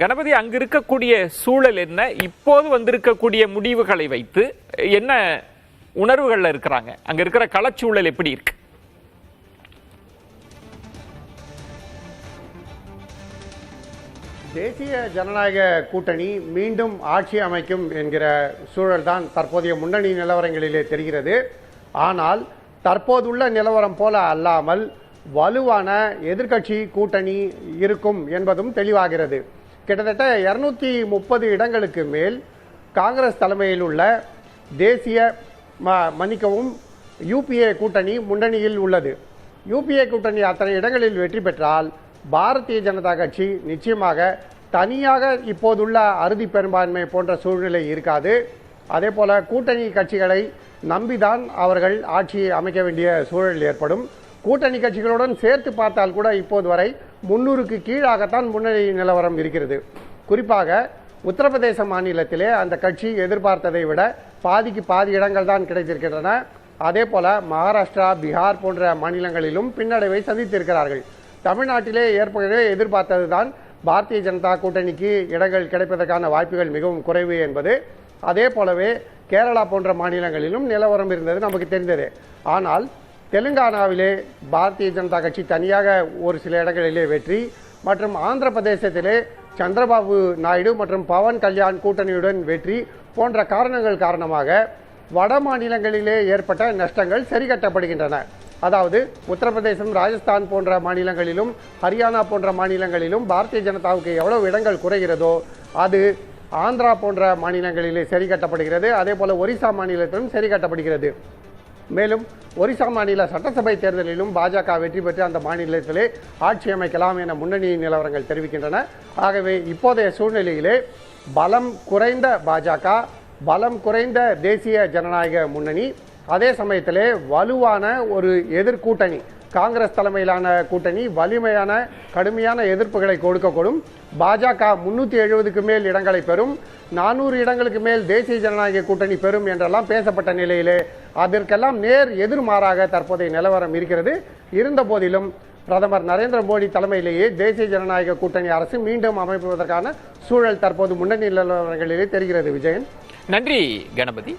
கணபதி, அங்கு இருக்கக்கூடிய சூழல் என்ன, இப்போது வந்திருக்கக்கூடிய முடிவுகளை வைத்து என்ன உணர்வுகள்ல இருக்கிறாங்க, அங்க இருக்கிற களச்சூழல் எப்படி இருக்கு? தேசிய ஜனநாயக கூட்டணி மீண்டும் ஆட்சி அமைக்கும் என்கிற சூழல்தான் தற்போதைய முன்னணி நிலவரங்களிலே தெரிகிறது. ஆனால் தற்போதுள்ள நிலவரம் போல அல்லாமல் வலுவான எதிர்க்கட்சி கூட்டணி இருக்கும் என்பதும் தெளிவாகிறது. கிட்டத்தட்ட 230 இடங்களுக்கு மேல் காங்கிரஸ் தலைமையில் உள்ள தேசிய மன்னிக்கவும் யூபிஏ கூட்டணி முன்னணியில் உள்ளது. யூபிஏ கூட்டணி அத்தனை இடங்களில் வெற்றி பெற்றால் பாரதிய ஜனதா கட்சி நிச்சயமாக தனியாக இப்போதுள்ள அறுதி பெரும்பான்மை போன்ற சூழ்நிலை இருக்காது. அதே போல கூட்டணி கட்சிகளை நம்பிதான் அவர்கள் ஆட்சியை அமைக்க வேண்டிய சூழல் ஏற்படும். கூட்டணி கட்சிகளுடன் சேர்த்து பார்த்தால் கூட இப்போது வரை 300க்கு கீழாகத்தான் முன்னணி நிலவரம் இருக்கிறது. குறிப்பாக உத்தரப்பிரதேச மாநிலத்திலே அந்த கட்சி எதிர்பார்த்ததை விட பாதிக்கு பாதி இடங்கள் தான் கிடைத்திருக்கின்றன. அதே போல மகாராஷ்டிரா, பீகார் போன்ற மாநிலங்களிலும் பின்னடைவை சந்தித்திருக்கிறார்கள். தமிழ்நாட்டிலே ஏற்கனவே எதிர்பார்த்ததுதான் பாரதிய ஜனதா கூட்டணிக்கு இடங்கள் கிடைப்பதற்கான வாய்ப்புகள் மிகவும் குறைவு என்பது. அதே போலவே கேரளா போன்ற மாநிலங்களிலும் நிலவரம் இருந்தது நமக்கு தெரிந்தது. ஆனால் தெலுங்கானாவிலே பாரதிய ஜனதா கட்சி தனியாக ஒரு சில இடங்களிலே வெற்றி மற்றும் ஆந்திர பிரதேசத்திலே சந்திரபாபு நாயுடு மற்றும் பவன் கல்யாண் கூட்டணியுடன் வெற்றி போன்ற காரணங்கள் காரணமாக வட மாநிலங்களிலே ஏற்பட்ட நஷ்டங்கள் சரிகட்டப்படுகின்றன. அதாவது உத்தரப்பிரதேசம், ராஜஸ்தான் போன்ற மாநிலங்களிலும் ஹரியானா போன்ற மாநிலங்களிலும் பாரதிய ஜனதாவுக்கு எவ்வளவு இடங்கள் குறைகிறதோ அது ஆந்திரா போன்ற மாநிலங்களிலே சரி கட்டப்படுகிறது. அதே போல ஒரிசா மாநிலத்திலும் சரி கட்டப்படுகிறது. மேலும் ஒரிசா மாநில சட்டசபை தேர்தலிலும் பாஜக வெற்றி பெற்று அந்த மாநிலத்திலே ஆட்சி அமைக்கலாம் என முன்னணி நிலவரங்கள் தெரிவிக்கின்றன. ஆகவே இப்போதைய சூழ்நிலையிலே பலம் குறைந்த பாஜக, பலம் குறைந்த தேசிய ஜனநாயக முன்னணி, அதே சமயத்திலே வலுவான ஒரு எதிர்கூட்டணி காங்கிரஸ் தலைமையிலான கூட்டணி வலிமையான கடுமையான எதிர்ப்புகளை கொடுக்கக்கூடும். பாஜக 370க்கு மேல் இடங்களை பெறும், 400 இடங்களுக்கு மேல் தேசிய ஜனநாயக கூட்டணி பெறும் என்றெல்லாம் பேசப்பட்ட நிலையிலே அதற்கெல்லாம் நேர் எதிர்மாறாக தற்போதைய நிலவரம் இருக்கிறது. இருந்த போதிலும் பிரதமர் நரேந்திர மோடி தலைமையிலேயே தேசிய ஜனநாயக கூட்டணி அரசு மீண்டும் அமைப்பதற்கான சூழல் தற்போது முன்னணி நிலவரங்களிலே தெரிகிறது. விஜயன், நன்றி கணபதி.